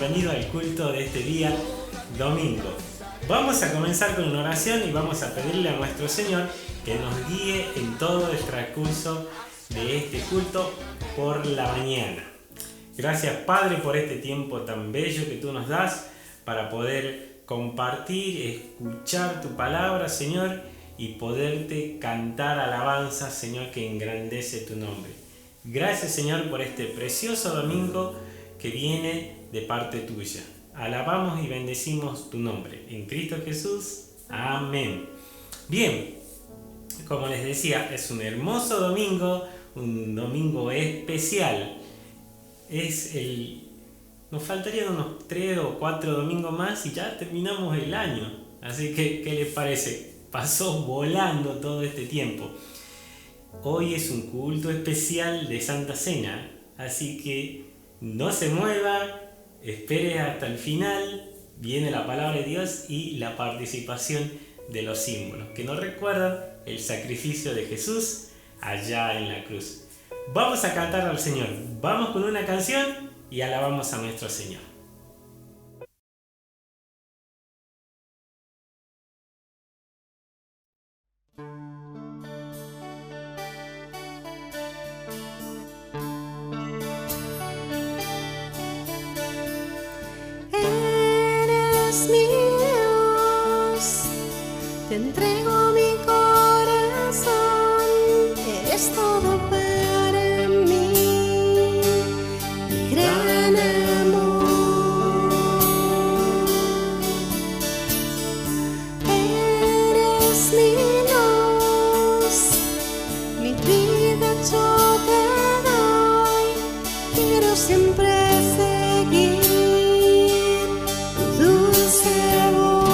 bienvenido al culto de este día domingo. Vamos a comenzar con una oración y vamos a pedirle a nuestro Señor que nos guíe en todo el transcurso de este culto por la mañana. Gracias, Padre, por este tiempo tan bello que tú nos das para poder compartir, escuchar tu palabra, Señor, y poderte cantar alabanzas, Señor, que engrandece tu nombre. Gracias, Señor, por este precioso domingo que viene de parte tuya. Alabamos y bendecimos tu nombre. En Cristo Jesús. Amén. Bien, como les decía, es un hermoso domingo, un domingo especial. Nos faltarían unos 3 o 4 domingos más y ya terminamos el año. Así que, ¿qué les parece? Pasó volando todo este tiempo. Hoy es un culto especial de Santa Cena, así que no se mueva, espere hasta el final. Viene la palabra de Dios y la participación de los símbolos que nos recuerdan el sacrificio de Jesús allá en la cruz. Vamos a cantar al Señor. Vamos con una canción y alabamos a nuestro Señor. Eres mi Dios, te entrego mi corazón, eres todo para mí, mi gran amor. Eres mi luz, mi vida yo te doy, quiero siempre seguir tu dulce voz.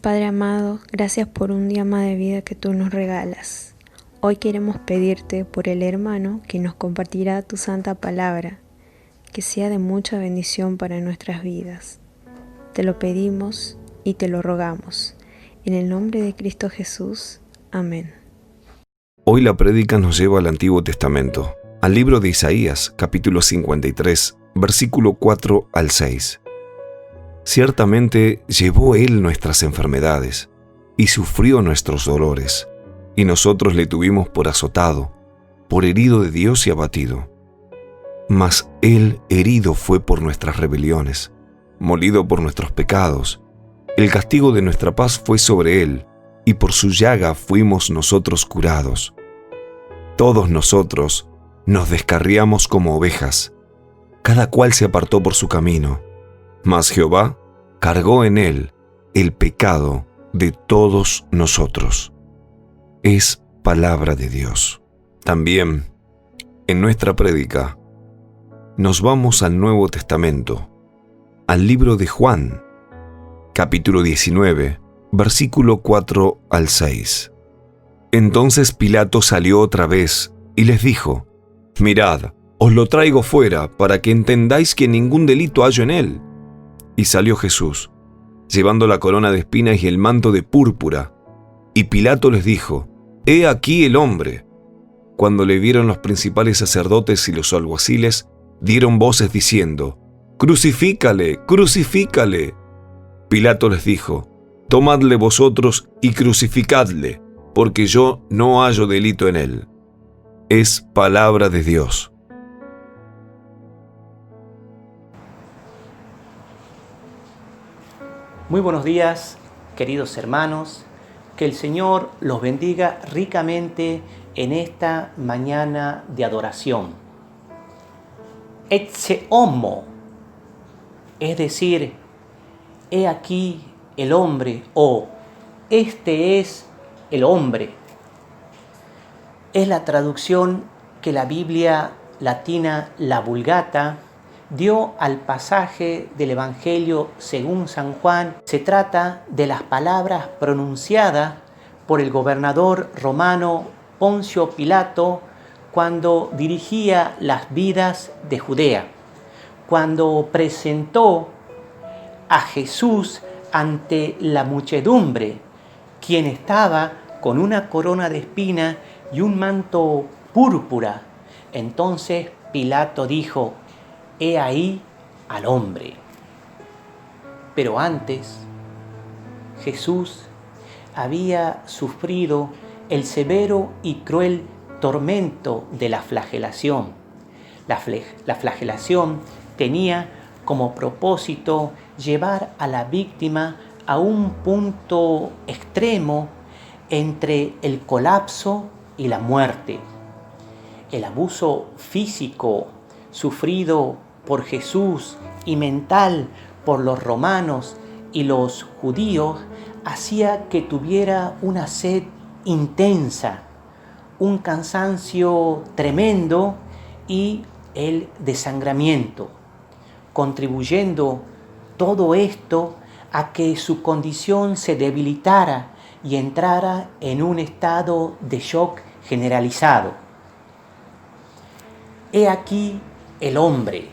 Padre amado, gracias por un día más de vida que tú nos regalas. Hoy queremos pedirte por el hermano que nos compartirá tu santa palabra, que sea de mucha bendición para nuestras vidas. Te lo pedimos y te lo rogamos. En el nombre de Cristo Jesús. Amén. Hoy la prédica nos lleva al Antiguo Testamento, al libro de Isaías, capítulo 53, versículo 4 al 6. Ciertamente llevó Él nuestras enfermedades y sufrió nuestros dolores, y nosotros le tuvimos por azotado, por herido de Dios y abatido. Mas Él herido fue por nuestras rebeliones, molido por nuestros pecados. El castigo de nuestra paz fue sobre Él, y por su llaga fuimos nosotros curados. Todos nosotros nos descarriamos como ovejas, cada cual se apartó por su camino, mas Jehová cargó en Él el pecado de todos nosotros. Es palabra de Dios. También, en nuestra prédica, nos vamos al Nuevo Testamento, al libro de Juan, capítulo 19, versículo 4 al 6. Entonces Pilato salió otra vez y les dijo: Mirad, os lo traigo fuera para que entendáis que ningún delito hallo en él. Y salió Jesús, llevando la corona de espinas y el manto de púrpura. Y Pilato les dijo: He aquí el hombre. Cuando le vieron los principales sacerdotes y los alguaciles, dieron voces diciendo: Crucifícale, crucifícale. Pilato les dijo: Tomadle vosotros y crucificadle, porque yo no hallo delito en él. Es palabra de Dios. Muy buenos días, queridos hermanos. Que el Señor los bendiga ricamente en esta mañana de adoración. Ecce homo, es decir, he aquí el hombre, o este es el hombre. Es la traducción que la Biblia latina, la Vulgata, dio al pasaje del Evangelio según San Juan. Se trata de las palabras pronunciadas por el gobernador romano Poncio Pilato cuando dirigía las vidas de Judea, cuando presentó a Jesús ante la muchedumbre, quien estaba con una corona de espinas y un manto púrpura. Entonces Pilato dijo: He ahí al hombre. Pero antes, Jesús había sufrido el severo y cruel tormento de la flagelación. La flagelación tenía como propósito llevar a la víctima a un punto extremo entre el colapso y la muerte. El abuso físico sufrido por Jesús y mental por los romanos y los judíos hacía que tuviera una sed intensa, un cansancio tremendo y el desangramiento, contribuyendo todo esto a que su condición se debilitara y entrara en un estado de shock generalizado. He aquí el hombre.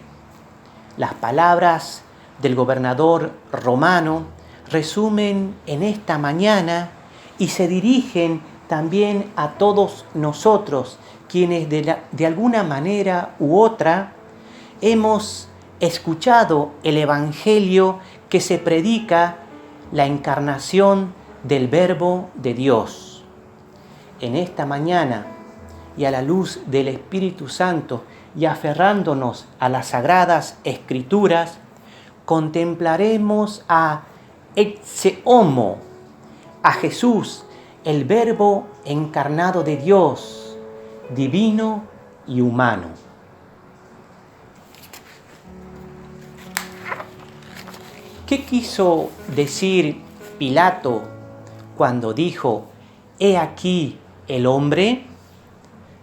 Las palabras del gobernador romano resumen en esta mañana y se dirigen también a todos nosotros, quienes de alguna manera u otra hemos escuchado el Evangelio que se predica, la encarnación del Verbo de Dios. En esta mañana y a la luz del Espíritu Santo y aferrándonos a las Sagradas Escrituras, contemplaremos a Ecce homo, a Jesús, el Verbo encarnado de Dios, divino y humano. ¿Qué quiso decir Pilato cuando dijo: «He aquí el hombre»?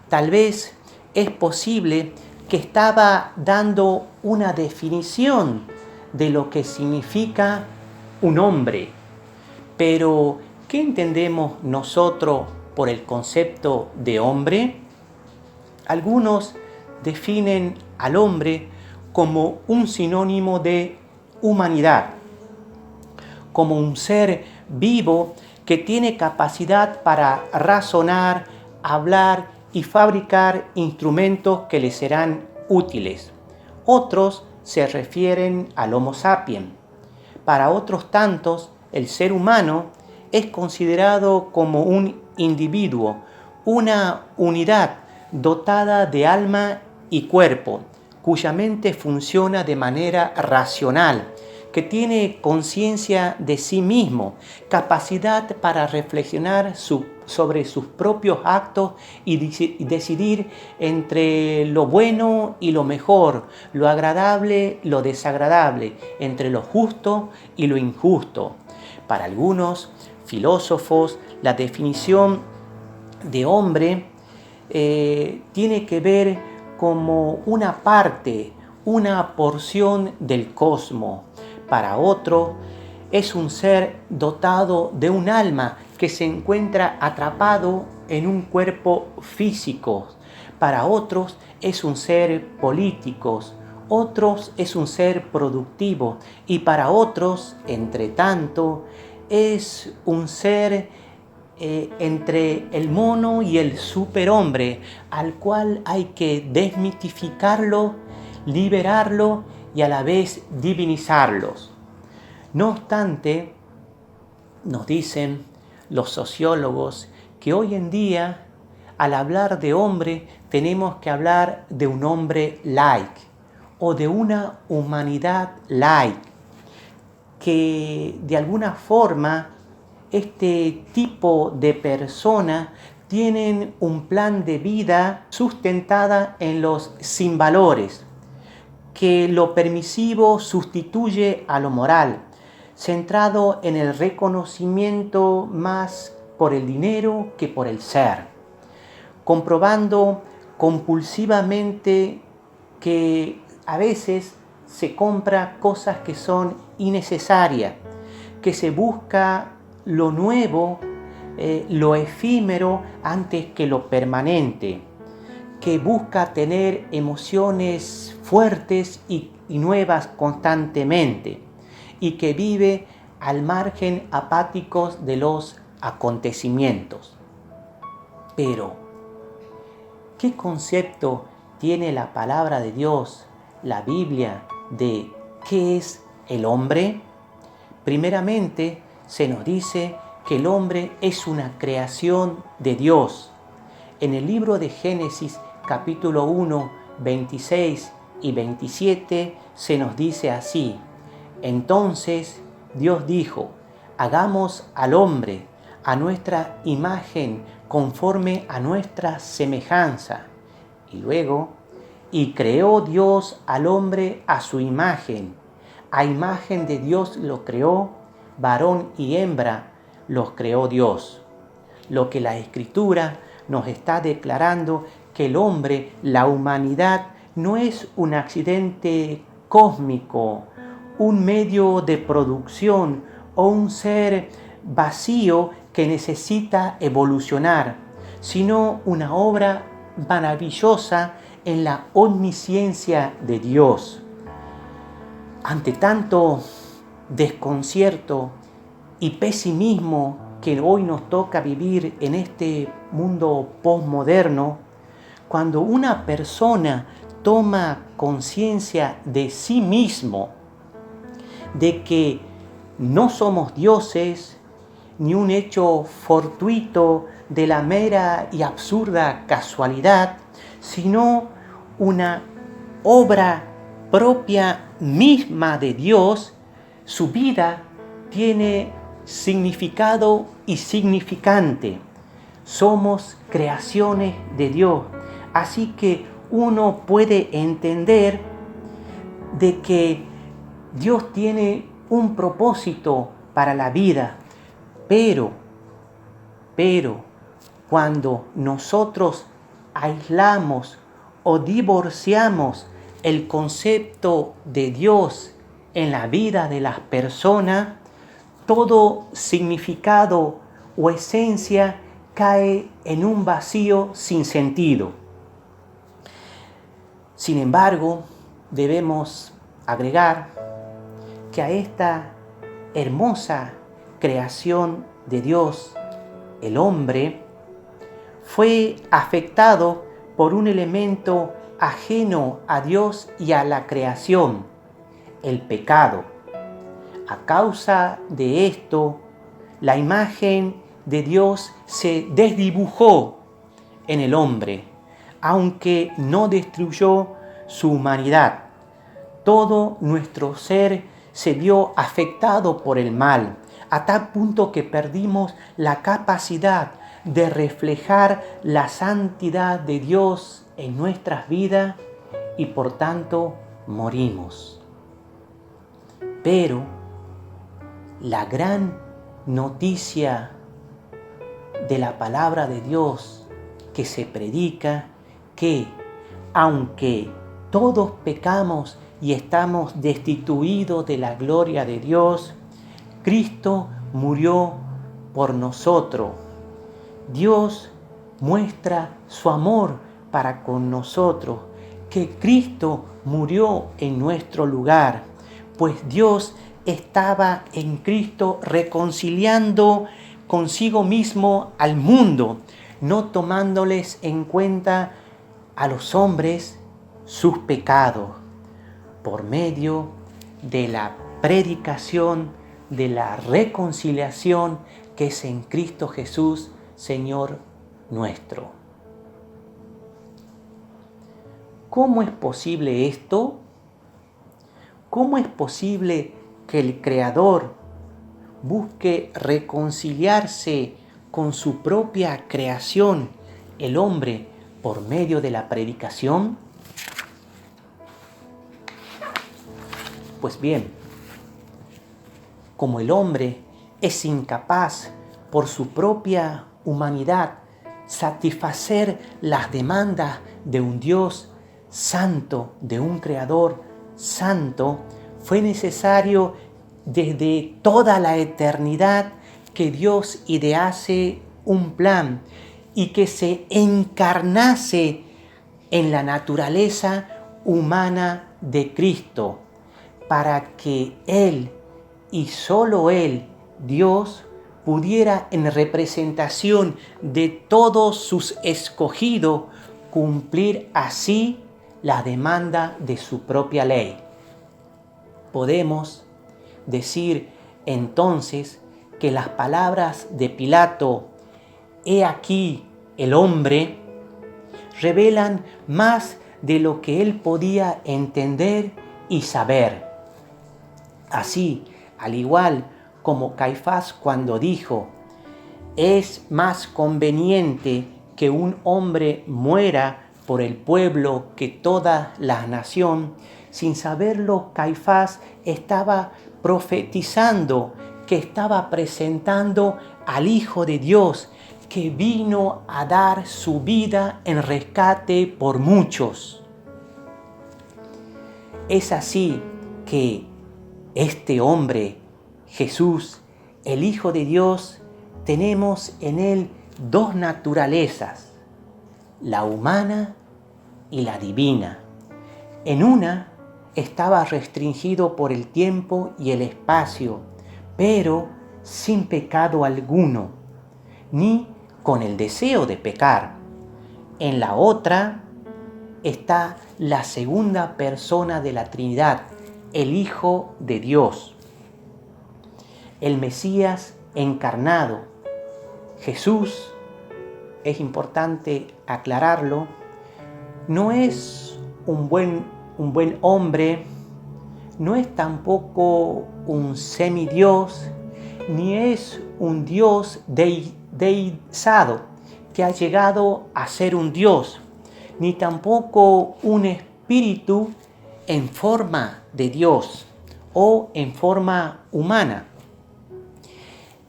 Tal vez es posible que estaba dando una definición de lo que significa un hombre, Pero, ¿qué entendemos nosotros por el concepto de hombre? Algunos definen al hombre como un sinónimo de humanidad, como un ser vivo que tiene capacidad para razonar, hablar y fabricar instrumentos que le serán útiles. Otros se refieren al Homo sapiens. Para otros tantos, el ser humano es considerado como un individuo, una unidad dotada de alma y cuerpo, cuya mente funciona de manera racional, que tiene conciencia de sí mismo, capacidad para reflexionar sobre sus propios actos y decidir entre lo bueno y lo mejor, lo agradable, lo desagradable, entre lo justo y lo injusto. Para algunos filósofos, la definición de hombre tiene que ver como una parte, una porción del cosmos. Para otro, es un ser dotado de un alma que se encuentra atrapado en un cuerpo físico. Para otros, es un ser político. Otros, es un ser productivo. Y para otros, entre tanto, es un ser entre el mono y el superhombre, al cual hay que desmitificarlo, liberarlo y a la vez divinizarlos. No obstante, nos dicen los sociólogos que hoy en día, al hablar de hombre, tenemos que hablar de un hombre like o de una humanidad like, que de alguna forma este tipo de personas tienen un plan de vida sustentada en los sinvalores, que lo permisivo sustituye a lo moral, centrado en el reconocimiento más por el dinero que por el ser, comprobando compulsivamente que a veces se compra cosas que son innecesarias, que se busca lo nuevo, lo efímero antes que lo permanente, que busca tener emociones fuertes y nuevas constantemente, y que vive al margen apáticos de los acontecimientos. Pero, ¿qué concepto tiene la palabra de Dios, la Biblia, de qué es el hombre? Primeramente, se nos dice que el hombre es una creación de Dios. En el libro de Génesis, capítulo 1, 26 y 27, se nos dice así: entonces Dios dijo, hagamos al hombre a nuestra imagen, conforme a nuestra semejanza. Y luego, y creó Dios al hombre a su imagen. A imagen de Dios lo creó, varón y hembra los creó Dios. Lo que la Escritura nos está declarando, que el hombre, la humanidad, no es un accidente cósmico, un medio de producción o un ser vacío que necesita evolucionar, sino una obra maravillosa en la omnisciencia de Dios. Ante tanto desconcierto y pesimismo que hoy nos toca vivir en este mundo posmoderno, cuando una persona toma conciencia de sí mismo, de que no somos dioses, ni un hecho fortuito de la mera y absurda casualidad, sino una obra propia misma de Dios, su vida tiene significado y significante. Somos creaciones de Dios, así que uno puede entender de que Dios tiene un propósito para la vida, pero cuando nosotros aislamos o divorciamos el concepto de Dios en la vida de las personas, todo significado o esencia cae en un vacío sin sentido. Sin embargo, debemos agregar que a esta hermosa creación de Dios, el hombre, fue afectado por un elemento ajeno a Dios y a la creación, el pecado. A causa de esto, la imagen de Dios se desdibujó en el hombre, aunque no destruyó su humanidad. Todo nuestro ser se vio afectado por el mal, a tal punto que perdimos la capacidad de reflejar la santidad de Dios en nuestras vidas y por tanto morimos. Pero la gran noticia de la palabra de Dios que se predica, que aunque todos pecamos y estamos destituidos de la gloria de Dios, Cristo murió por nosotros. Dios muestra su amor para con nosotros, que Cristo murió en nuestro lugar, pues Dios estaba en Cristo reconciliando consigo mismo al mundo, no tomándoles en cuenta a los hombres sus pecados, por medio de la predicación de la reconciliación que es en Cristo Jesús, Señor nuestro. ¿Cómo es posible esto? ¿Cómo es posible que el Creador busque reconciliarse con su propia creación, el hombre, por medio de la predicación? Pues bien, como el hombre es incapaz por su propia humanidad satisfacer las demandas de un Dios santo, de un Creador santo, fue necesario desde toda la eternidad que Dios idease un plan y que se encarnase en la naturaleza humana de Cristo, para que Él y solo Él, Dios, pudiera en representación de todos sus escogidos cumplir así la demanda de su propia ley. Podemos decir entonces que las palabras de Pilato, «He aquí el hombre», revelan más de lo que él podía entender y saber. Así, al igual como Caifás cuando dijo, «Es más conveniente que un hombre muera por el pueblo que toda la nación», sin saberlo, Caifás estaba profetizando que estaba presentando al Hijo de Dios, que vino a dar su vida en rescate por muchos. Es así que este hombre, Jesús, el Hijo de Dios, tenemos en él dos naturalezas, la humana y la divina. En una estaba restringido por el tiempo y el espacio, pero sin pecado alguno, ni con el deseo de pecar. En la otra está la segunda persona de la Trinidad, el Hijo de Dios, el Mesías encarnado. Jesús, es importante aclararlo, no es un buen hombre, no es tampoco un semidios, ni es un Dios deizado que ha llegado a ser un Dios, ni tampoco un espíritu en forma de Dios o en forma humana.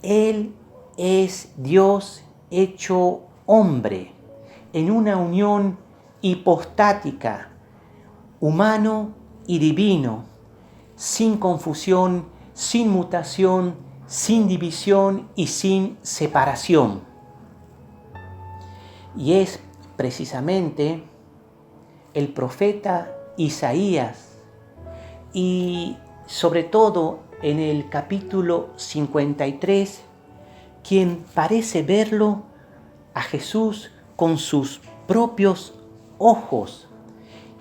Él es Dios hecho hombre, en una unión hipostática, humano y divino, sin confusión, sin mutación, sin división y sin separación. Y es precisamente el profeta Isaías, y sobre todo en el capítulo 53, quien parece verlo a Jesús con sus propios ojos.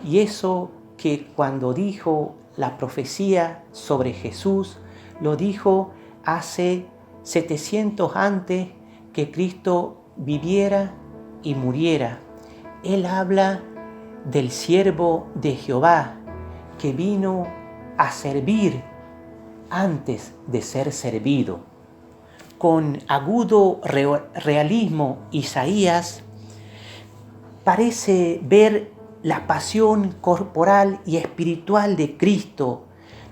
Y eso que cuando dijo la profecía sobre Jesús, lo dijo hace 700 antes que Cristo viviera y muriera. Él habla del siervo de Jehová que vino a servir antes de ser servido. Con agudo realismo, Isaías parece ver la pasión corporal y espiritual de Cristo.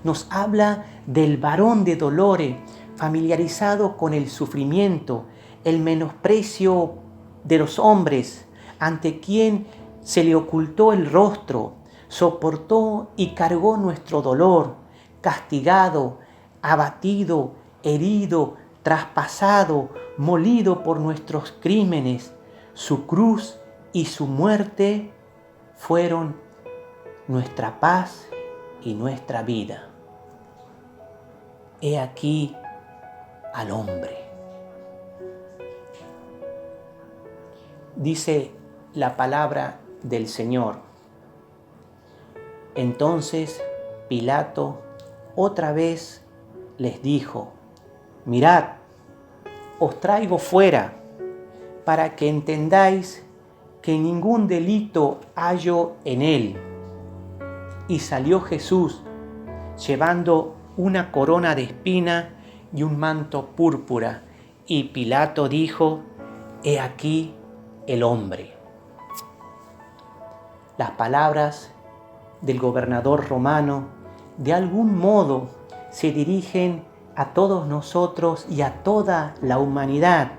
Nos habla del varón de dolores, familiarizado con el sufrimiento, el menosprecio de los hombres, ante quien se le ocultó el rostro, soportó y cargó nuestro dolor, castigado, abatido, herido, traspasado, molido por nuestros crímenes. Su cruz y su muerte fueron nuestra paz y nuestra vida. He aquí al hombre. Dice la palabra del Señor. Entonces Pilato otra vez les dijo: mirad, os traigo fuera para que entendáis que ningún delito hallo en él. Y salió Jesús llevando una corona de espina y un manto púrpura. Y Pilato dijo: he aquí el hombre. Las palabras del gobernador romano de algún modo se dirigen a todos nosotros y a toda la humanidad,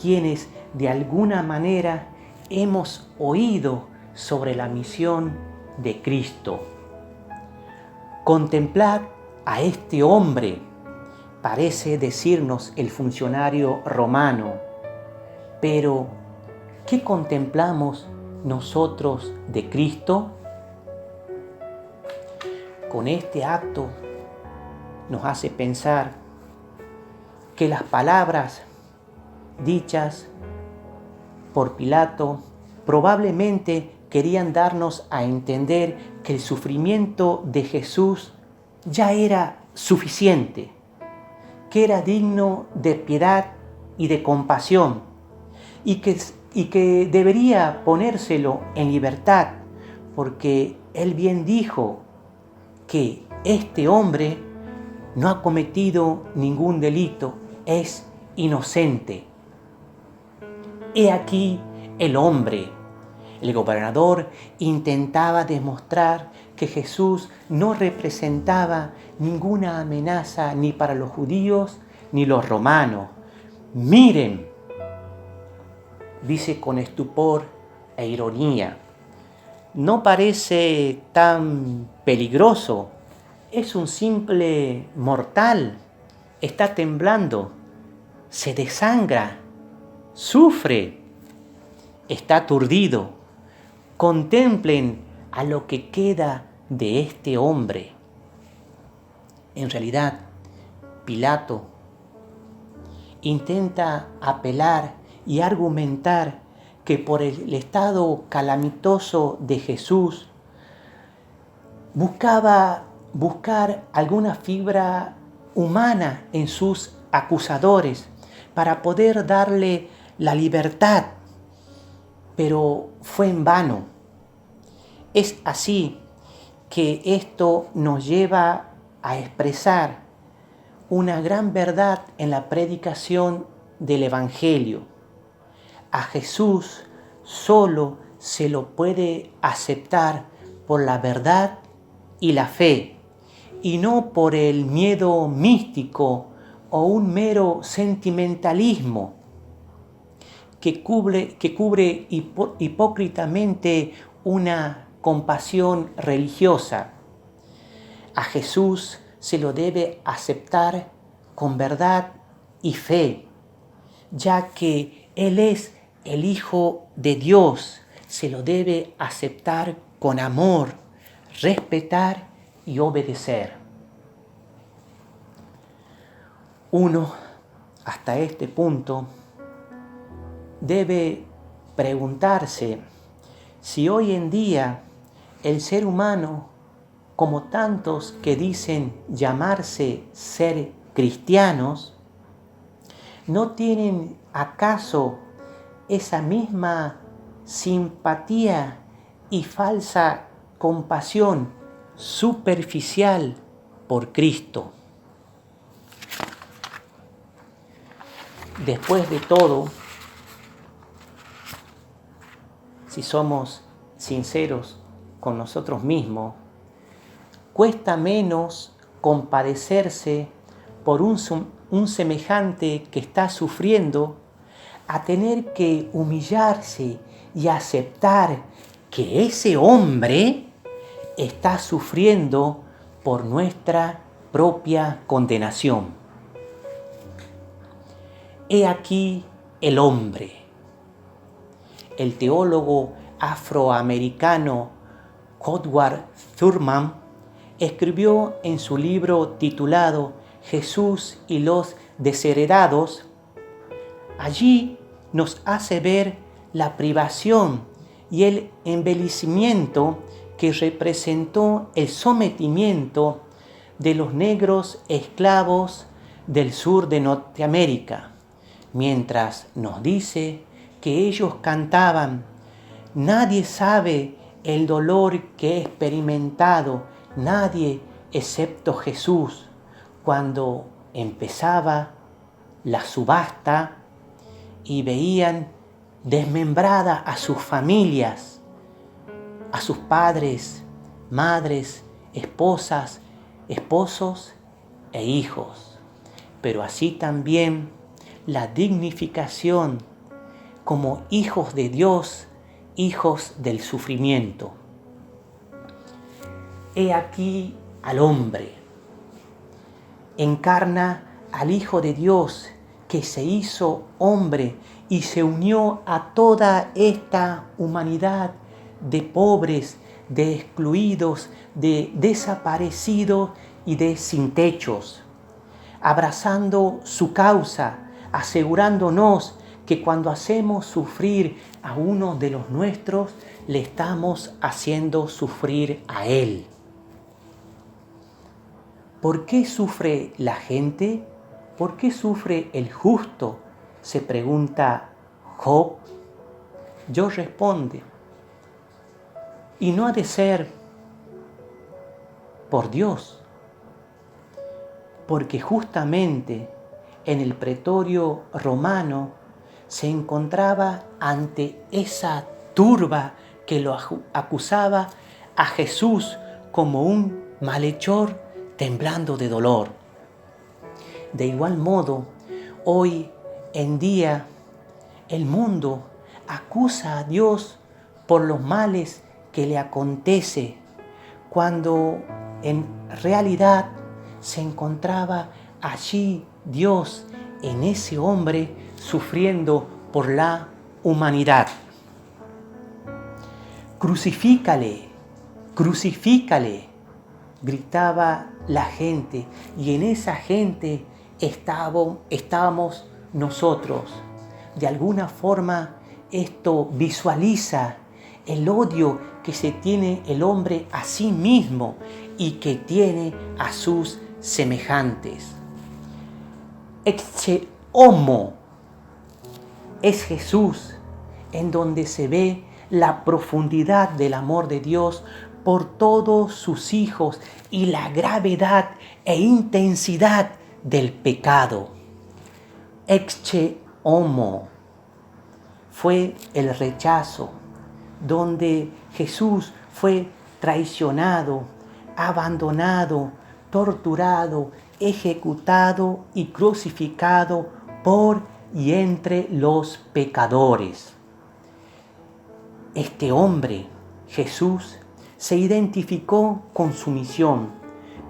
quienes de alguna manera hemos oído sobre la misión de Cristo. Contemplar a este hombre, parece decirnos el funcionario romano, pero ¿qué contemplamos nosotros de Cristo? Con este acto nos hace pensar que las palabras dichas por Pilato probablemente querían darnos a entender que el sufrimiento de Jesús ya era suficiente, que era digno de piedad y de compasión, y que debería ponérselo en libertad, porque él bien dijo que este hombre no ha cometido ningún delito, es inocente. He aquí el hombre. El gobernador intentaba demostrar que Jesús no representaba ninguna amenaza ni para los judíos ni los romanos. Miren, dice con estupor e ironía, no parece tan peligroso, es un simple mortal, está temblando, se desangra, sufre, está aturdido. Contemplen a lo que queda de este hombre. En realidad, Pilato intenta apelar y argumentar que por el estado calamitoso de Jesús buscaba buscar alguna fibra humana en sus acusadores para poder darle la libertad, pero fue en vano. Es así que esto nos lleva a expresar una gran verdad en la predicación del Evangelio. A Jesús solo se lo puede aceptar por la verdad y la fe, y no por el miedo místico o un mero sentimentalismo que cubre hipócritamente una compasión religiosa. A Jesús se lo debe aceptar con verdad y fe, ya que Él es el Hijo de Dios. Se lo debe aceptar con amor, respetar y obedecer. Uno, hasta este punto, debe preguntarse si hoy en día el ser humano, como tantos que dicen llamarse ser cristianos, ¿no tienen acaso esa misma simpatía y falsa compasión superficial por Cristo? Después de todo, si somos sinceros con nosotros mismos, cuesta menos compadecerse por un semejante que está sufriendo a tener que humillarse y aceptar que ese hombre está sufriendo por nuestra propia condenación. He aquí el hombre. El teólogo afroamericano Howard Thurman escribió en su libro titulado Jesús y los desheredados. Allí nos hace ver la privación y el embellecimiento que representó el sometimiento de los negros esclavos del sur de Norteamérica, mientras nos dice que ellos cantaban: nadie sabe el dolor que he experimentado, nadie excepto Jesús, cuando empezaba la subasta y veían desmembradas a sus familias, a sus padres, madres, esposas, esposos e hijos. Pero así también la dignificación como hijos de Dios, hijos del sufrimiento. He aquí al hombre. Encarna al Hijo de Dios que se hizo hombre y se unió a toda esta humanidad de pobres, de excluidos, de desaparecidos y de sin techos, abrazando su causa, asegurándonos que cuando hacemos sufrir a uno de los nuestros, le estamos haciendo sufrir a Él. ¿Por qué sufre la gente? ¿Por qué sufre el justo?, se pregunta Job. Dios responde: y no ha de ser por Dios, porque justamente en el pretorio romano se encontraba ante esa turba que lo acusaba a Jesús como un malhechor temblando de dolor. De igual modo, hoy en día el mundo acusa a Dios por los males que le acontece, cuando en realidad se encontraba allí Dios en ese hombre sufriendo por la humanidad. Crucifícale, crucifícale, gritaba la gente, y en esa gente estábamos nosotros. De alguna forma esto visualiza el odio que se tiene el hombre a sí mismo y que tiene a sus semejantes. Ecce homo es Jesús, en donde se ve la profundidad del amor de Dios por todos sus hijos y la gravedad e intensidad del pecado. Ecce homo fue el rechazo, donde Jesús fue traicionado, abandonado, torturado, ejecutado y crucificado por y entre los pecadores. Este hombre, Jesús, se identificó con su misión,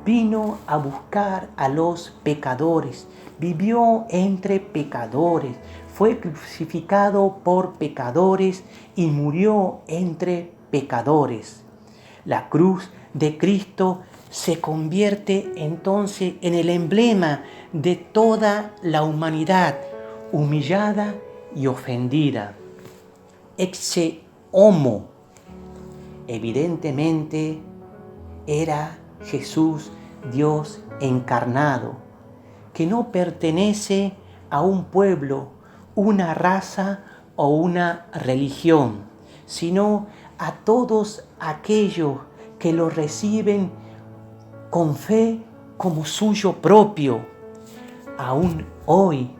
vino a buscar a los pecadores, vivió entre pecadores, fue crucificado por pecadores y murió entre pecadores. La cruz de Cristo se convierte entonces en el emblema de toda la humanidad humillada y ofendida. Ecce homo, evidentemente, era Jesús, Dios encarnado, que no pertenece a un pueblo, una raza o una religión, sino a todos aquellos que lo reciben con fe como suyo propio. Aún hoy,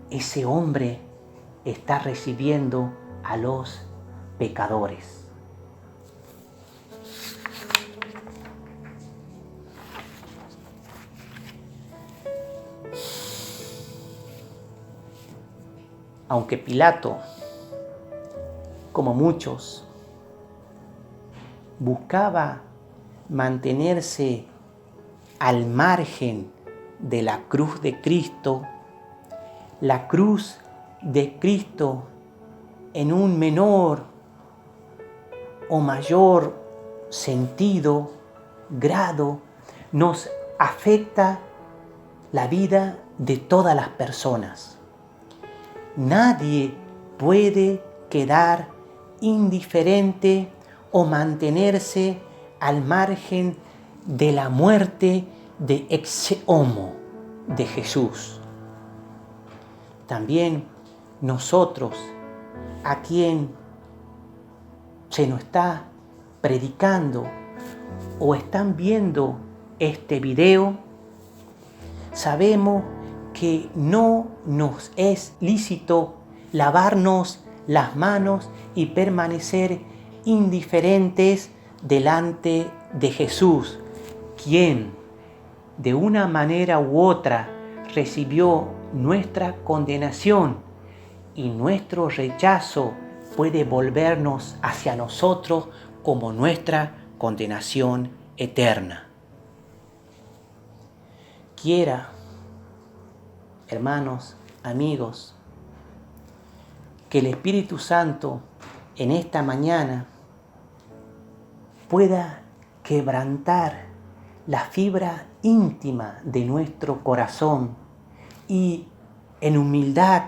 ese hombre está recibiendo a los pecadores. Aunque Pilato, como muchos, buscaba mantenerse al margen de la cruz de Cristo, la cruz de Cristo en un menor o mayor sentido, grado, nos afecta la vida de todas las personas. Nadie puede quedar indiferente o mantenerse al margen de la muerte de ecce homo, de Jesús. También nosotros, a quien se nos está predicando o están viendo este video, sabemos que no nos es lícito lavarnos las manos y permanecer indiferentes delante de Jesús, quien de una manera u otra recibió nuestra condenación, y nuestro rechazo puede volvernos hacia nosotros como nuestra condenación eterna. Quiera, hermanos, amigos, que el Espíritu Santo en esta mañana pueda quebrantar la fibra íntima de nuestro corazón y en humildad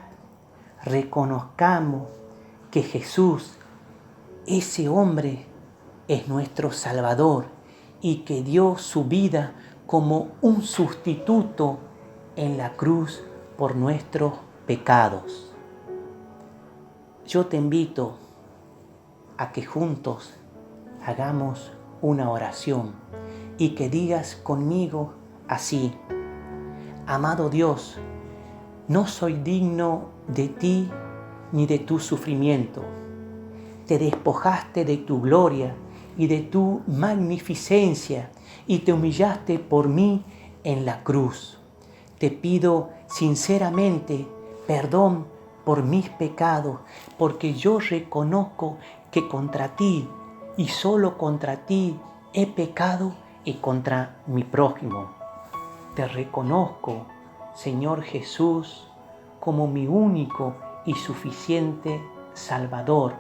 reconozcamos que Jesús, ese hombre, es nuestro Salvador y que dio su vida como un sustituto en la cruz por nuestros pecados. Yo te invito a que juntos hagamos una oración y que digas conmigo así: amado Dios, no soy digno de ti ni de tu sufrimiento. Te despojaste de tu gloria y de tu magnificencia y te humillaste por mí en la cruz. Te pido sinceramente perdón por mis pecados, porque yo reconozco que contra ti y solo contra ti he pecado y contra mi prójimo. Te reconozco, Señor Jesús, como mi único y suficiente Salvador.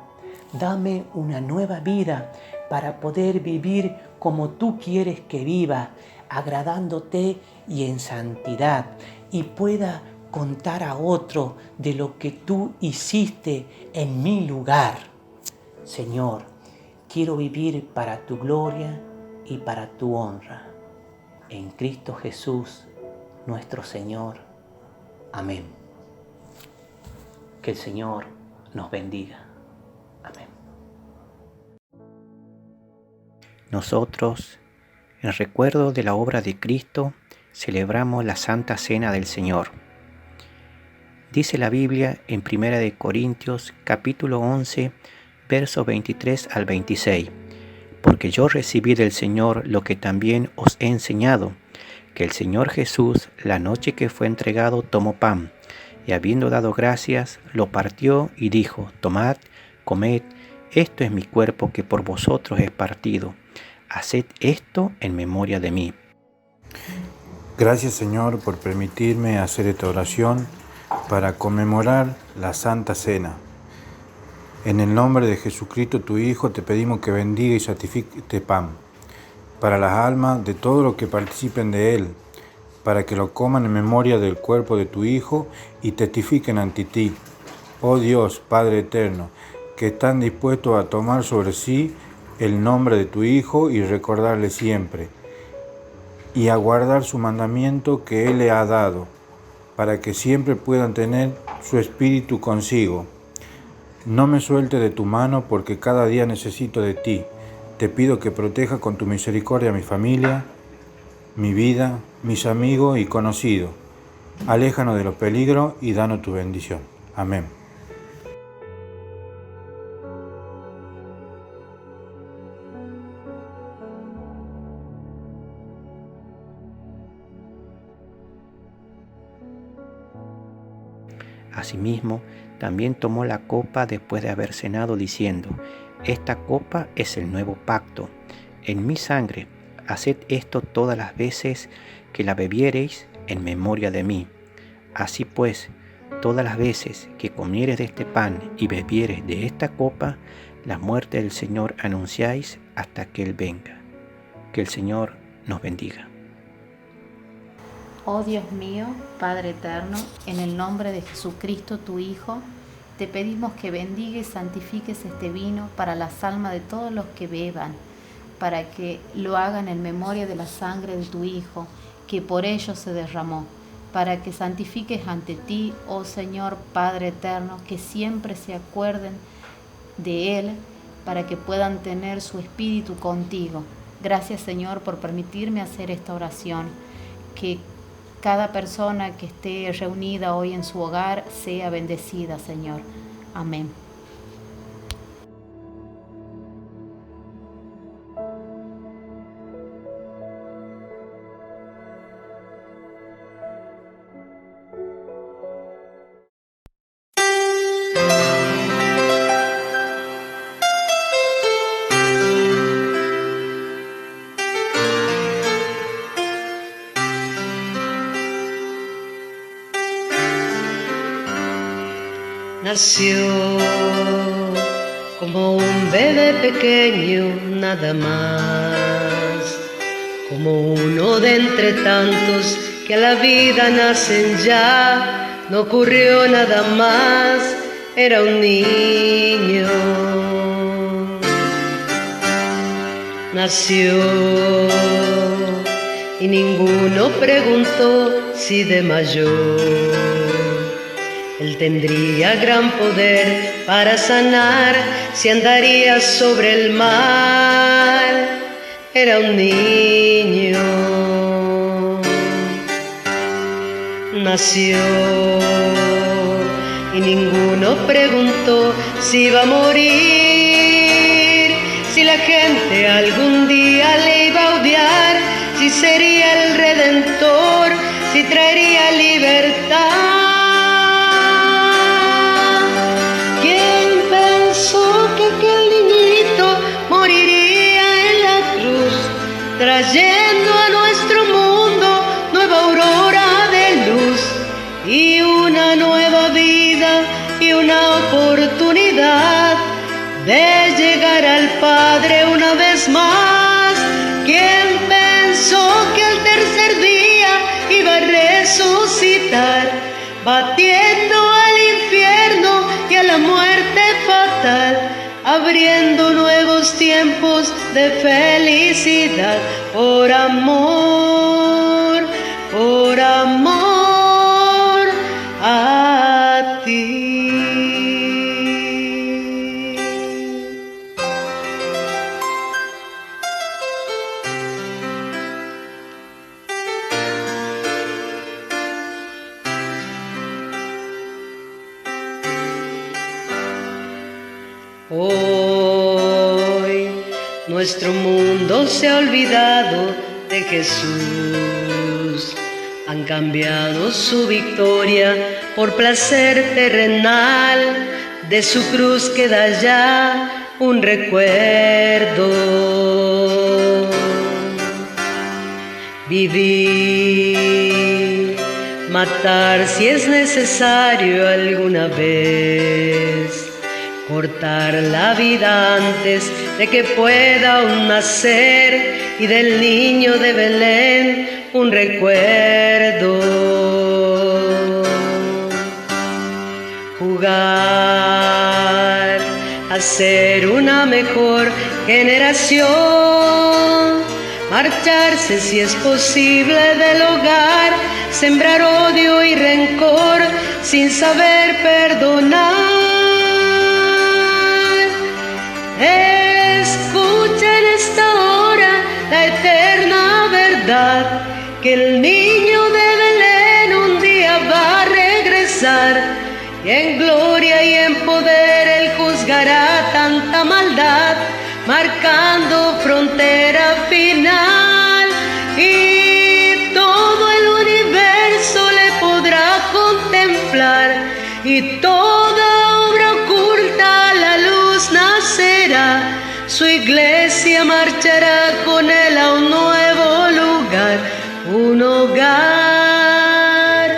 Dame una nueva vida para poder vivir como tú quieres que viva, agradándote y en santidad, y pueda contar a otro de lo que tú hiciste en mi lugar. Señor, quiero vivir para tu gloria y para tu honra. En Cristo Jesús, nuestro Señor. Amén. Que el Señor nos bendiga. Amén. Nosotros, en recuerdo de la obra de Cristo, celebramos la Santa Cena del Señor. Dice la Biblia en 1 Corintios capítulo 11, versos 23 al 26. Porque yo recibí del Señor lo que también os he enseñado, que el Señor Jesús, la noche que fue entregado, tomó pan, y habiendo dado gracias, lo partió y dijo: tomad, comed, esto es mi cuerpo que por vosotros es partido. Haced esto en memoria de mí. Gracias, Señor, por permitirme hacer esta oración para conmemorar la Santa Cena. En el nombre de Jesucristo, tu Hijo, te pedimos que bendiga y santifique este pan para las almas de todos los que participen de él, para que lo coman en memoria del cuerpo de tu Hijo y testifiquen ante ti. Oh Dios, Padre eterno, que están dispuestos a tomar sobre sí el nombre de tu Hijo y recordarle siempre, y a guardar su mandamiento que Él le ha dado, para que siempre puedan tener su espíritu consigo. No me suelte de tu mano, porque cada día necesito de ti. Te pido que proteja con tu misericordia a mi familia, mi vida, mis amigos y conocidos. Aléjanos de los peligros y danos tu bendición. Amén. Asimismo, también tomó la copa después de haber cenado, diciendo: Esta copa es el nuevo pacto en mi sangre. Haced esto todas las veces que la bebiereis en memoria de mí. Así pues, todas las veces que comiereis de este pan y bebiereis de esta copa, la muerte del Señor anunciáis hasta que Él venga. Que el Señor nos bendiga. Oh Dios mío, Padre eterno, en el nombre de Jesucristo, tu Hijo, te pedimos que bendiga y santifiques este vino para las almas de todos los que beban, para que lo hagan en memoria de la sangre de tu Hijo, que por ellos se derramó, para que santifiques ante ti, oh Señor, Padre eterno, que siempre se acuerden de Él, para que puedan tener su espíritu contigo. Gracias, Señor, por permitirme hacer esta oración, que cada persona que esté reunida hoy en su hogar sea bendecida, Señor. Amén. Nació como un bebé pequeño, nada más, como uno de entre tantos que a la vida nacen ya. No ocurrió nada más, era un niño. Nació y ninguno preguntó si de mayor Él tendría gran poder para sanar, si andaría sobre el mar. Era un niño. Nació y ninguno preguntó si iba a morir, si la gente algún día le iba a odiar, si sería el Redentor, si traería libertad. Trayendo a nuestro mundo nueva aurora de luz y una nueva vida y una oportunidad de llegar al Padre una vez más. ¿Quién pensó que al tercer día iba a resucitar, batiendo al infierno y a la muerte fatal, abriendo nuevos tiempos de felicidad? Por amor a ti. Hoy nuestro mundo se ha olvidado de Jesús. Han cambiado su victoria por placer terrenal. De su cruz queda ya un recuerdo. vivir, matar si es necesario alguna vez, cortar la vida antes de que pueda aún nacer, y del niño de Belén un recuerdo. Jugar a ser una mejor generación, marcharse si es posible del hogar, sembrar odio y rencor sin saber perdonar. Escucha en esta hora la eterna verdad, que el niño de Belén un día va a regresar, y en gloria y en poder Él juzgará tanta maldad, marcando frontera final, y todo el universo le podrá contemplar, y toda obra oculta a la luz nacerá. Su iglesia marchará con Él a un nuevo lugar, un hogar,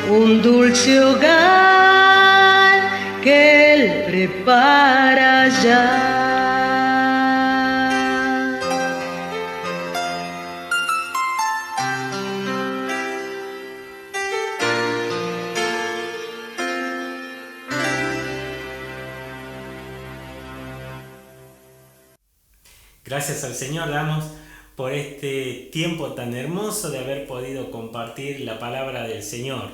un dulce hogar que Él prepara ya. Gracias al Señor damos por este tiempo tan hermoso de haber podido compartir la palabra del Señor,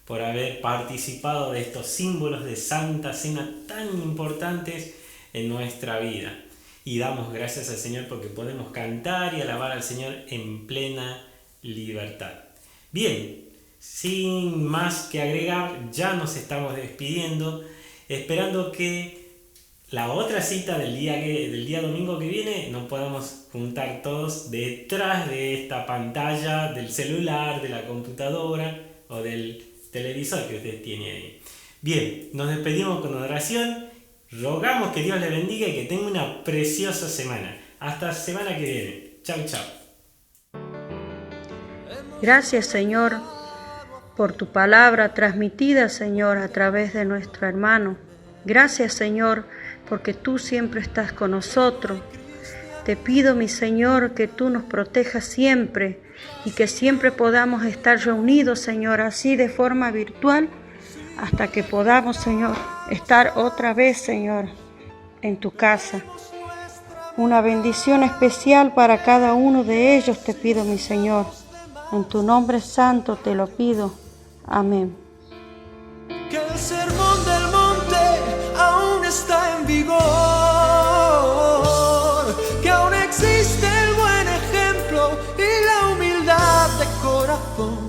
por haber participado de estos símbolos de Santa Cena tan importantes en nuestra vida. Y damos gracias al Señor porque podemos cantar y alabar al Señor en plena libertad. Bien, sin más que agregar, ya nos estamos despidiendo, esperando que la otra cita del día domingo que viene nos podamos juntar todos detrás de esta pantalla del celular, de la computadora o del televisor que usted tiene ahí. Bien, nos despedimos con oración, rogamos que Dios le bendiga y que tenga una preciosa semana. Hasta la semana que viene. Chau, chau. Gracias, Señor, por tu palabra transmitida, Señor, a través de nuestro hermano. Gracias, Señor, porque tú siempre estás con nosotros. Te pido, mi Señor, que tú nos protejas siempre y que siempre podamos estar reunidos, Señor, así de forma virtual, hasta que podamos, Señor, estar otra vez, Señor, en tu casa. Una bendición especial para cada uno de ellos te pido, mi Señor. En tu nombre santo te lo pido. Amén. Que el sermón del monte aún está en vigor, que aún existe el buen ejemplo y la humildad de corazón.